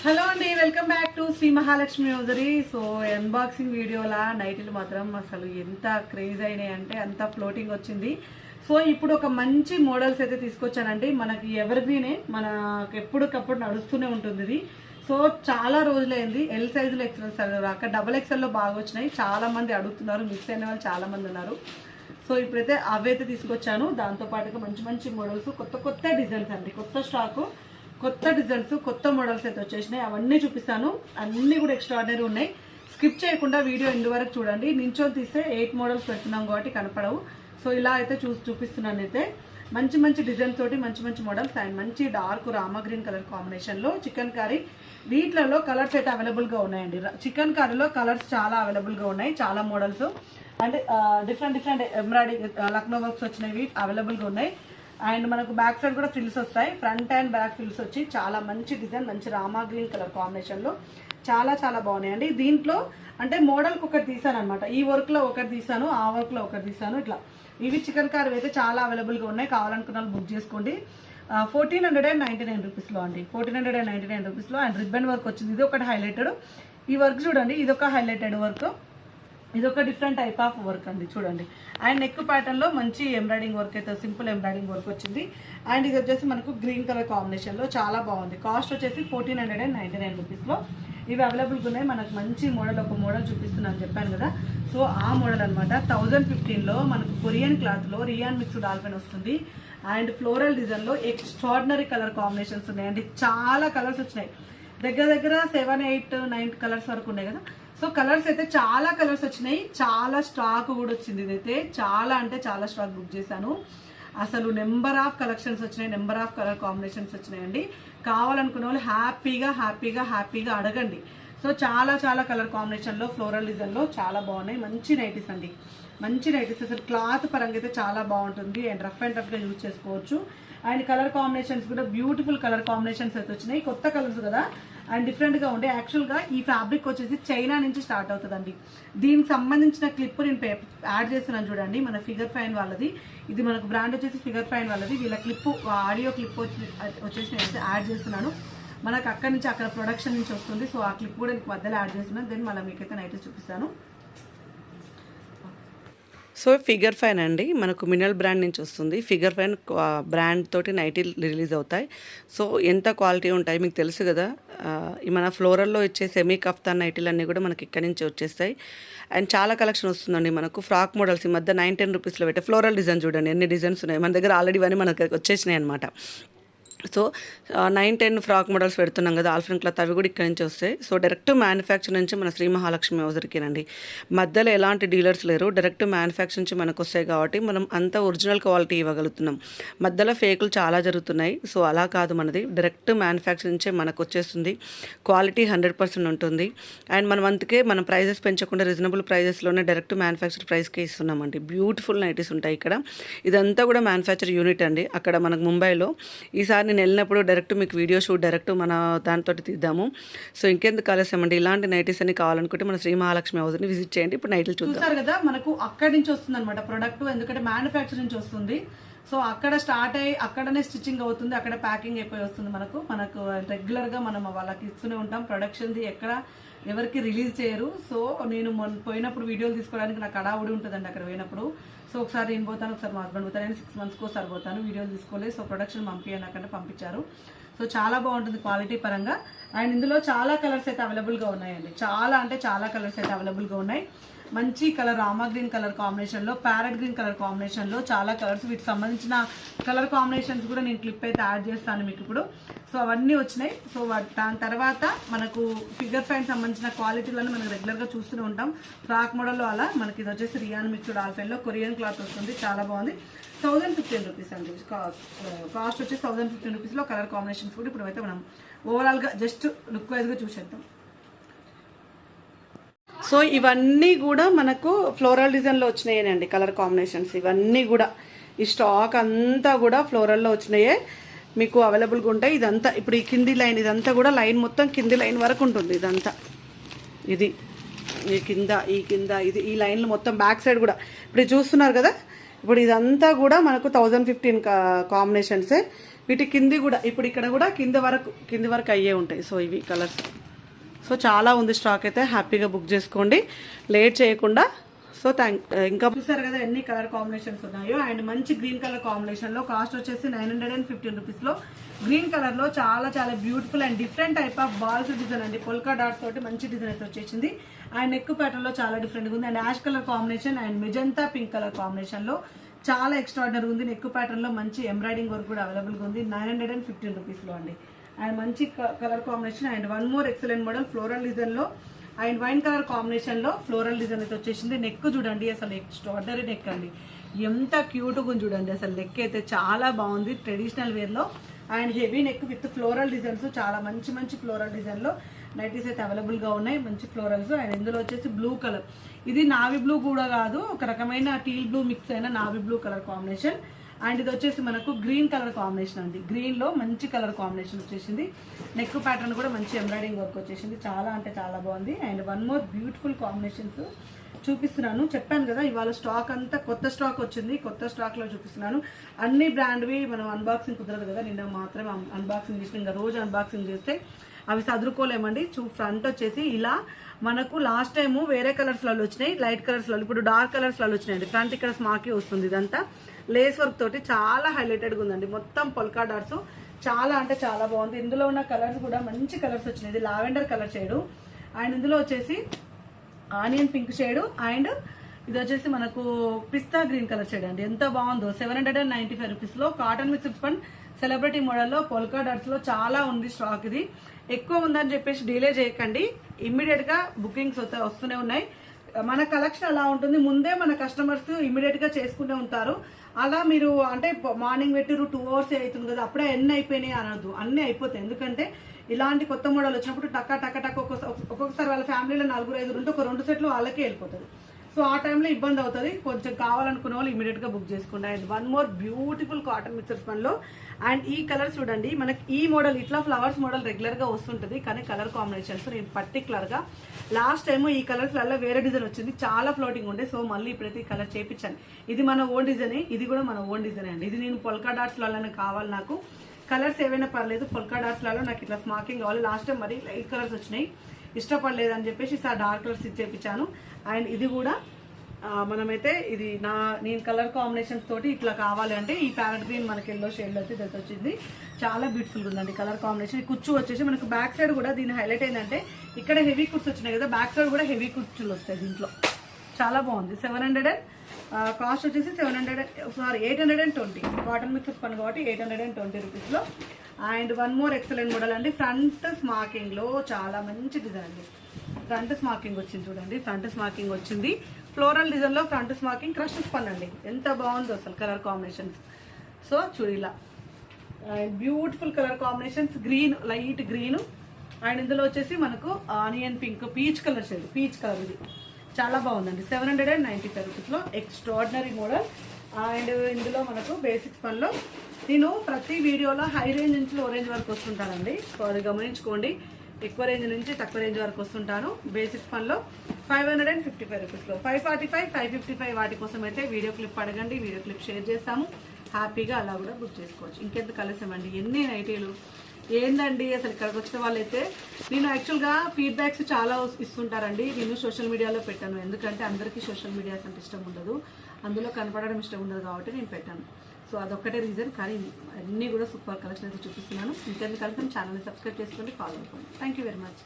Hello అండి, welcome back to Shri Mahalakshmi hosiery. So unboxing వీడియోలా నైట్లు మాత్రం అసలు ఎంత క్రేజ్ అయినాయి అంటే అంత ఫ్లోటింగ్ వచ్చింది. సో ఇప్పుడు ఒక మంచి మోడల్స్ అయితే తీసుకొచ్చానండి. మనకి ఎవరిగ్రీనే మనకు ఎప్పటికప్పుడు నడుస్తూనే ఉంటుంది ఇది. సో చాలా రోజులైంది ఎల్ సైజులో ఎక్సెల్ సైజ్ రాక డబుల్ ఎక్సెల్లో బాగా వచ్చినాయి. చాలా మంది అడుగుతున్నారు, మిస్ అయిన వాళ్ళు చాలా మంది ఉన్నారు. సో ఇప్పుడైతే అవైతే తీసుకొచ్చాను. దాంతోపాటుగా మంచి మంచి మోడల్స్, కొత్త కొత్త డిజైన్స్ అండి, కొత్త స్టాకు, కొత్త డిజైన్స్, కొత్త మోడల్స్ అయితే వచ్చేసినాయి. అవన్నీ చూపిస్తాను. అన్నీ కూడా ఎక్స్ట్రాడినరీ ఉన్నాయి. స్కిప్ చేయకుండా వీడియో ఎండ్ వరకు చూడండి. నించొని తీస్తే 8 మోడల్స్ పెడుతున్నాం కాబట్టి కనపడవు. సో ఇలా అయితే చూపిస్తున్నాను. అయితే మంచి మంచి డిజైన్ తోటి మంచి మంచి మోడల్స్ అండ్ మంచి డార్క్ రామా గ్రీన్ కలర్ కాంబినేషన్లో చికెన్ కర్రీ. వీటిలలో కలర్స్ అయితే అవైలబుల్గా ఉన్నాయండి. చికెన్ కర్రీలో కలర్స్ చాలా అవైలబుల్గా ఉన్నాయి. చాలా models and different embroidery Lucknow works వచ్చినవి అవైలబుల్గా ఉన్నాయి. అండ్ మనకు బ్యాక్ సైడ్ కూడా ఫ్రిల్స్ వస్తాయి. ఫ్రంట్ అండ్ బ్యాక్ ఫ్రిల్స్ వచ్చి చాలా మంచి డిజైన్, మంచి రామా గ్రీన్ కలర్ కాంబినేషన్లో చాలా చాలా బాగున్నాయండి. దీంట్లో అంటే మోడల్కి ఒకటి తీసాను అనమాట. ఈ వర్క్లో ఒకటి తీసాను, ఆ వర్క్లో ఒకటి తీసాను. ఇట్లా ఇవి చికెన్ కర్రీ అయితే చాలా అవైలబుల్గా ఉన్నాయి. కావాలనుకున్న వాళ్ళు బుక్ చేసుకోండి. 1499 రూపీస్లో అండి, 1499 రూపీస్లో. అండ్ రిబ్బన్ వర్క్ వచ్చింది. ఇది ఒకటి హైలైటెడ్. ఈ వర్క్ చూడండి, ఇది ఒక హైలైటెడ్ వర్క్. ఇది ఒక డిఫరెంట్ టైప్ ఆఫ్ వర్క్ అండి, చూడండి. అండ్ నెక్ ప్యాటర్న్ లో మంచి ఎంబ్రాయిడింగ్ వర్క్ అయితే, సింపుల్ ఎంబ్రాయిడింగ్ వర్క్ వచ్చింది. అండ్ ఇది వచ్చేసి మనకు గ్రీన్ కలర్ కాంబినేషన్ లో చాలా బాగుంది. కాస్ట్ వచ్చేసి 1499 రూపీస్లో ఇవి అవైలబుల్గా ఉన్నాయి. మనకు మంచి మోడల్, ఒక మోడల్ చూపిస్తున్నాను చెప్పాను కదా. సో ఆ మోడల్ అనమాట. 1015లో మనకు కొరియన్ క్లాత్ లో రియాన్ మిక్స్డ్ డాల్ఫిన్ వస్తుంది. అండ్ ఫ్లోరల్ డిజైన్ లో ఎక్స్ట్రాడినరీ కలర్ కాంబినేషన్స్ ఉన్నాయండి. చాలా కలర్స్ వచ్చినాయి. దగ్గర 7, 8, 9 కలర్స్ వరకు ఉన్నాయి కదా. సో కలర్స్ అయితే చాలా కలర్స్ వచ్చినాయి. చాలా స్టాక్ కూడా వచ్చింది. ఇదైతే చాలా అంటే చాలా స్టాక్ బుక్ చేశాను. అసలు నెంబర్ ఆఫ్ కలెక్షన్స్ వచ్చినాయి, నెంబర్ ఆఫ్ కలర్ కాంబినేషన్స్ వచ్చినాయండి. కావాలనుకున్న వాళ్ళు హ్యాపీగా అడగండి. సో చాలా చాలా కలర్ కాంబినేషన్లో ఫ్లోరల్ డిజైన్లో చాలా బాగున్నాయి. మంచి నైటీస్ అండి, మంచి నైటీస్. అసలు క్లాత్ పరంగా అయితే చాలా బాగుంటుంది. అండ్ రఫ్ అండ్ టఫ్గా యూజ్ చేసుకోవచ్చు. అండ్ కలర్ కాంబినేషన్స్ కూడా బ్యూటిఫుల్ కలర్ కాంబినేషన్స్ అయితే వచ్చినాయి. కొత్త కలర్స్ కదా అండ్ డిఫరెంట్గా ఉండే. యాక్చువల్గా ఈ ఫ్యాబ్రిక్ వచ్చేసి చైనా నుంచి స్టార్ట్ అవుతుందండి. దీనికి సంబంధించిన క్లిప్ నేను యాడ్ చేస్తున్నాను చూడండి. మన ఫిగర్ ఫైన్ వాళ్ళది ఇది, మనకు బ్రాండ్ వచ్చేసి ఫిగర్ ఫైన్ వాళ్ళది. వీళ్ళ క్లిప్, ఆడియో క్లిప్ వచ్చేసి నేను యాడ్ చేస్తున్నాను. మనకు అక్కడ నుంచి, అక్కడ ప్రొడక్షన్ నుంచి వస్తుంది. సో ఆ క్లిప్ కూడా మీకు మధ్యలో యాడ్ చేస్తున్నాను. దెన్ మళ్ళీ మీకైతే నైట్ చూపిస్తాను. సో ఫిగర్ ఫైన్ అండి, మనకు మినరల్ బ్రాండ్ నుంచి వస్తుంది. ఫిగర్ ఫైన్ బ్రాండ్ తోటి నైటీలు రిలీజ్ అవుతాయి. సో ఎంత క్వాలిటీ ఉంటాయి మీకు తెలుసు కదా. మన ఫ్లోరల్లో ఇచ్చే సెమీ కఫ్తాన్ నైటీలు అన్నీ కూడా మనకి ఇక్కడి నుంచి వచ్చేస్తాయి. అండ్ చాలా కలెక్షన్ వస్తుందండి. మనకు ఫ్రాక్ మోడల్స్ ఈ మధ్య 9-10 రూపీస్లో పెట్టే ఫ్లోరల్ డిజైన్ చూడండి, ఎన్ని డిజైన్స్ ఉన్నాయి మన దగ్గర. ఆల్రెడీ ఇవన్నీ మనకు వచ్చేసినాయి అనమాట. సో 9-10 ఫ్రాక్ మోడల్స్ పెడుతున్నాం కదా, ఆల్ఫిన్ క్లాత్, అవి కూడా ఇక్కడ నుంచి వస్తాయి. సో డైరెక్ట్ మ్యానుఫ్యాక్చర్ నుంచి మన శ్రీ మహాలక్ష్మి హౌజర్కేనండి. మధ్యలో ఎలాంటి డీలర్స్ లేరు. డైరెక్ట్ మ్యానుఫ్యాక్చర్ నుంచి మనకు వస్తాయి కాబట్టి మనం అంత ఒరిజినల్ క్వాలిటీ ఇవ్వగలుగుతున్నాం. మధ్యలో ఫేకులు చాలా జరుగుతున్నాయి. సో అలా కాదు, మనది డైరెక్ట్ మ్యానుఫ్యాక్చర్ నుంచే మనకు వచ్చేస్తుంది. క్వాలిటీ 100% ఉంటుంది. అండ్ మనం అందుకే మనం ప్రైజెస్ పెంచకుండా రీజనబుల్ ప్రైజెస్లోనే డైరెక్ట్ మ్యానుఫ్యాక్చర్ ప్రైస్కే ఇస్తున్నామండి. బ్యూటిఫుల్ నైటీస్ ఉంటాయి ఇక్కడ. ఇదంతా కూడా మ్యానుఫ్యాక్చర్ యూనిట్ అండి, అక్కడ మనకు ముంబైలో. ఈసారి నేను వెళ్ళినప్పుడు డైరెక్ట్ మీకు వీడియో షూట్ డైరెక్ట్ మన దాంతో తీద్దాము. సో ఇంకెందుకు ఆలస్యం అండి, ఇలాంటి నైటీస్ అని కావాలనుకుంటే మన శ్రీ మహాలక్ష్మి హౌస్ని విజిట్ చేయండి. ఇప్పుడు నైట్లు చూస్తారు కదా, మనకు అక్కడి నుంచి వస్తుంది అనమాట ప్రొడక్ట్. ఎందుకంటే మ్యానుఫ్యాక్చర్ నుంచి వస్తుంది. సో అక్కడ స్టార్ట్ అయ్యి అక్కడనే స్టిచ్చింగ్ అవుతుంది, అక్కడ ప్యాకింగ్ అయిపోయి వస్తుంది. మనకు రెగ్యులర్గా మనం వాళ్ళకి ఇస్తూనే ఉంటాం. ప్రొడక్షన్ది ఎక్కడ ఎవరికి రిలీజ్ చేయరు. సో నేను పోయినప్పుడు వీడియోలు తీసుకోవడానికి నాకు అడావుడి ఉంటుందండి అక్కడ పోయినప్పుడు. సో ఒకసారి నేను పోతాను, ఒకసారి మా హస్బెండ్ పోతాను. నేను 6 monthsకి ఒకసారి పోతాను, వీడియోలు తీసుకోలేదు. సో ప్రొడక్షన్ పంపించండి నాకంటే పంపించారు. సో చాలా బాగుంటుంది క్వాలిటీ పరంగా. అండ్ ఇందులో చాలా కలర్స్ అయితే అవైలబుల్గా ఉన్నాయండి. చాలా అంటే చాలా కలర్స్ అయితే అవైలబుల్గా ఉన్నాయి. మంచి కలర్ రామా గ్రీన్ కలర్ కాంబినేషన్లో, ప్యారెట్ గ్రీన్ కలర్ కాంబినేషన్లో చాలా కలర్స్. వీటికి సంబంధించిన కలర్ కాంబినేషన్స్ కూడా నేను క్లిప్ అయితే యాడ్ చేస్తాను మీకు ఇప్పుడు. సో అవన్నీ వచ్చినాయి. సో దాని తర్వాత మనకు ఫిగర్ ఫైన్ సంబంధించిన క్వాలిటీలను మనం రెగ్యులర్గా చూస్తూనే ఉంటాం. ఫ్రాక్ మోడల్లో అలా మనకి ఇది వచ్చేసి రియాన్ మిక్స్డ్ డాల్ఫిన్లో కొరియన్ క్లాత్ వస్తుంది. చాలా బాగుంది. 1015 రూపీస్ అండి కాస్ట్ వచ్చేసి. 1015 రూపీస్లో కలర్ కాంబినేషన్స్ కూడా ఇప్పుడు అయితే మనం ఓవరాల్గా జస్ట్ లుక్ వైజ్గా చూసేద్దాం. సో ఇవన్నీ కూడా మనకు ఫ్లోరల్ డిజైన్లో వచ్చినాయేనండి కలర్ కాంబినేషన్స్. ఇవన్నీ కూడా ఈ స్టాక్ అంతా కూడా ఫ్లోరల్లో వచ్చినాయే, మీకు అవైలబుల్గా ఉంటాయి. ఇదంతా ఇప్పుడు ఈ కింది లైన్, ఇదంతా కూడా లైన్ మొత్తం కింది లైన్ వరకు ఉంటుంది. ఇదంతా ఇది ఈ కింద ఇది ఈ లైన్లు మొత్తం బ్యాక్ సైడ్ కూడా ఇప్పుడు చూస్తున్నారు కదా. ఇప్పుడు ఇదంతా కూడా మనకు 1015 కాంబినేషన్సే. వీటి కింది కూడా ఇప్పుడు ఇక్కడ కూడా కింది వరకు అయ్యే ఉంటాయి. సో ఇవి కలర్స్ సో చాలా ఉంది స్టాక్ అయితే, హ్యాపీగా బుక్ చేసుకోండి లేట్ చేయకుండా. సో ఇంకా చూసారు కదా ఎన్ని కలర్ కాంబినేషన్స్ ఉన్నాయో. అండ్ మంచి గ్రీన్ కలర్ కాంబినేషన్ లో కాస్ట్ వచ్చేసి 915 రూపీస్ లో గ్రీన్ కలర్ లో చాలా చాలా beautiful and different type of balls design అండి. పొల్కా డాట్స్ తోటి మంచి డిజైన్ అయితే వచ్చేసింది. అండ్ నెక్ ప్యాటర్న్ లో చాలా డిఫరెంట్ గా ఉంది. And ash colour combination and magenta pink colour combination లో చాలా ఎక్స్ట్రాడినరీ ఉంది. నెక్ ప్యాటర్న్ లో మంచి ఎంబ్రాయిడింగ్ వర్క్ కూడా అవైలబుల్ గా ఉంది 915 రూపీస్ లో అండి. అండ్ మంచి colour combination and one more excellent model floral design లో అండ్ వైన్ కలర్ కాంబినేషన్ లో ఫ్లోరల్ డిజైన్ అయితే వచ్చేసింది. నెక్ చూడండి అసలు ఎక్స్ట్రాడినరీ నెక్ అండి, ఎంత క్యూట్ గా చూడండి. అసలు నెక్ అయితే చాలా బాగుంది ట్రెడిషనల్ వేర్ లో. And heavy neck with floral designs, చాలా మంచి మంచి ఫ్లోరల్ డిజైన్ లో నైటీస్ అయితే అవైలబుల్ గా ఉన్నాయి. మంచి ఫ్లోరల్స్. అండ్ ఇందులో వచ్చేసి బ్లూ కలర్, ఇది నావీ బ్లూ కూడా కాదు, ఒక రకమైన టీల్ బ్లూ మిక్స్ అయిన navy blue colour combination. And ఇది వచ్చేసి మనకు గ్రీన్ కలర్ కాంబినేషన్ అండి. గ్రీన్ లో మంచి కలర్ కాంబినేషన్ వచ్చేసింది. నెక్ ప్యాటర్న్ కూడా మంచి ఎంబ్రాయిడింగ్ వర్క్ వచ్చేసింది. చాలా అంటే చాలా బాగుంది. And one more beautiful combinations చూపిస్తున్నాను. చెప్పాను కదా ఇవాళ స్టాక్ అంతా కొత్త స్టాక్ వచ్చింది, కొత్త స్టాక్ లో చూపిస్తున్నాను. అన్ని బ్రాండ్వి మనం అన్బాక్సింగ్ కుదరదు కదా, నిన్న మాత్రమే అన్బాక్సింగ్ చేసిన, ఇంకా రోజు అన్బాక్సింగ్ చేస్తే అవి చదువుకోలేమండి. ఫ్రంట్ వచ్చేసి ఇలా మనకు లాస్ట్ టైం వేరే కలర్స్ లలో వచ్చినాయి, లైట్ కలర్స్ లలో, ఇప్పుడు డార్క్ కలర్స్ లలో వచ్చినాయండి. ఫ్రంట్ ఇక్కడ స్మాకీ వస్తుంది, ఇదంతా లేస్ వర్క్ తోటి చాలా హైలైటెడ్ గా ఉందండి. మొత్తం పొల్కా డాట్స్ చాలా అంటే చాలా బాగుంది. ఇందులో ఉన్న కలర్స్ కూడా మంచి కలర్స్ వచ్చినాయి. ఇది లావెండర్ కలర్ షేడ్ అండ్ ఇందులో వచ్చేసి ఆనియన్ పింక్ షేడ్ అండ్ ఇది వచ్చేసి మనకు పిస్తా గ్రీన్ కలర్ షేడ్ అండి. ఎంత బాగుందో 795 రూపీస్ లో cotton mixed spun celebrity model లో పొల్కా డాట్స్ లో చాలా ఉంది స్టాక్. ఇది ఎక్కువ ఉందని చెప్పేసి డిలే చేయకండి, ఇమ్మీడియట్ గా బుకింగ్స్ వస్తూనే ఉన్నాయి. మన కలెక్షన్ అలా ఉంటుంది, ముందే మన కస్టమర్స్ ఇమ్మీడియట్ గా చేసుకుంటూ ఉంటారు. అలా మీరు అంటే మార్నింగ్ పెట్టిరు 2 hours అవుతుంది కదా అప్పుడే ఎన్ని అయిపోయినాయి అనొద్దు, అన్ని అయిపోతాయి. ఎందుకంటే ఇలాంటి కొత్త మోడల్ వచ్చినప్పుడు టక్క టక్క టక్క ఒక్కొక్కసారి వాళ్ళ ఫ్యామిలీలో 4-5 ఉంటే ఒక 2 సెట్లు వాళ్ళకే వెళ్ళిపోతుంది. సో ఆ టైంలో ఇబ్బంది అవుతుంది. కొంచెం కావాలనుకున్న వాళ్ళు ఇమీడియట్ గా బుక్ చేసుకోండి. And one more beautiful cotton mixer spun లో అండ్ ఈ కలర్ చూడండి, మనకి ఈ మోడల్ ఇట్లా ఫ్లవర్స్ మోడల్ రెగ్యులర్ గా వస్తుంటది, కానీ కలర్ కాంబినేషన్స్ నేను పర్టికులర్ గా లాస్ట్ టైం ఈ కలర్స్ వల్ల వేరే డిజైన్ వచ్చింది, చాలా ఫ్లోటింగ్ ఉండే. సో మళ్ళీ ఇప్పుడైతే ఈ కలర్ చేపించాను. ఇది మన ఓన్ డిజైన్, ఇది కూడా మన ఓన్ డిజైన్ అండి. ఇది నేను పొల్కా డాట్స్ లలో కావాలి, నాకు కలర్స్ ఏవైనా పర్లేదు, పొల్కా డాట్స్ లలో నాకు ఇట్లా స్మాకింగ్ కావాలి. లాస్ట్ టైం మరి లైట్ కలర్స్ వచ్చినాయి, ఇష్టపడలేదు అని చెప్పేసి ఈసారి డార్క్ కలర్స్ ఇచ్చేపించాను. అండ్ ఇది కూడా మనమైతే ఇది నేను కలర్ కాంబినేషన్స్ తోటి ఇట్లా కావాలి అంటే ఈ ప్యారెట్ గ్రీన్ మనకి ఎల్లో షేడ్ లో అయితే వచ్చింది. చాలా బ్యూటిఫుల్ ఉందండి కలర్ కాంబినేషన్. కుచ్చు వచ్చేసి మనకు బ్యాక్ సైడ్ కూడా దీని హైలైట్ ఏంటంటే ఇక్కడ హెవీ కుర్స్ వచ్చినాయి కదా, బ్యాక్ సైడ్ కూడా హెవీ కుర్చులు వస్తాయి దీంట్లో. చాలా బాగుంది. 700 కాస్ట్ వచ్చేసి 820 కాటన్ మిక్స్ పని కాబట్టి 820 రూపీస్ లో. And one more excellent model అండి, ఫ్రంట్ స్మాకింగ్ లో చాలా మంచి డిజైన్ అండి. ఫ్రంట్ స్మాకింగ్ వచ్చింది చూడండి, ఫ్రంట్ స్మాకింగ్ వచ్చింది ఫ్లోరల్ డిజైన్ లో. ఫ్రంట్ స్మాకింగ్ క్రష్ స్పన్ అండి, ఎంత బాగుందో అసలు కలర్ కాంబినేషన్స్. సో చూడు ఇలా beautiful colour combinations, green light green and ఇందులో వచ్చేసి మనకు onion pink peach colour shade, peach colour. ఇది చాలా బాగుందండి. 795 రూపీస్ లో ఎక్స్ట్రాడినరీ మోడల్. అండ్ ఇందులో మనకు బేసిక్స్ పనిలో నేను ప్రతి వీడియోలో హై రేంజ్ నుంచి లో రేంజ్ వరకు వస్తుంటానండి, సో అది గమనించుకోండి. ఎక్కువ రేంజ్ నుంచి తక్కువ రేంజ్ వరకు వస్తుంటాను. బేసిక్స్ పనిలో 555 రూపీస్ లో 545, 555 వాటి కోసం అయితే వీడియో క్లిప్ అడగండి, వీడియో క్లిప్ షేర్ చేస్తాము. హ్యాపీగా అలా కూడా బుక్ చేసుకోవచ్చు. ఇంకెంత కలిసామండి, ఎన్ని నైటీలు ఏందండి అసలు. ఇక్కడికి వచ్చిన వాళ్ళైతే నేను యాక్చువల్గా ఫీడ్బ్యాక్స్ చాలా ఇస్తుంటారండి. నేను సోషల్ మీడియాలో పెట్టాను, ఎందుకంటే అందరికీ సోషల్ మీడియాస్ అంటే ఇష్టం ఉండదు, అందులో కనపడడం ఇష్టం ఉండదు కాబట్టి నేను పెట్టాను. సో అదొక్కటే రీజన్, కానీ అన్నీ కూడా సూపర్ కలెక్షన్ అయితే చూపిస్తున్నాను. ఇంకెందుకు కలిసి ఛానల్ని సబ్స్క్రైబ్ చేసుకోండి, ఫాలో అయిపోండి. Thank you very much.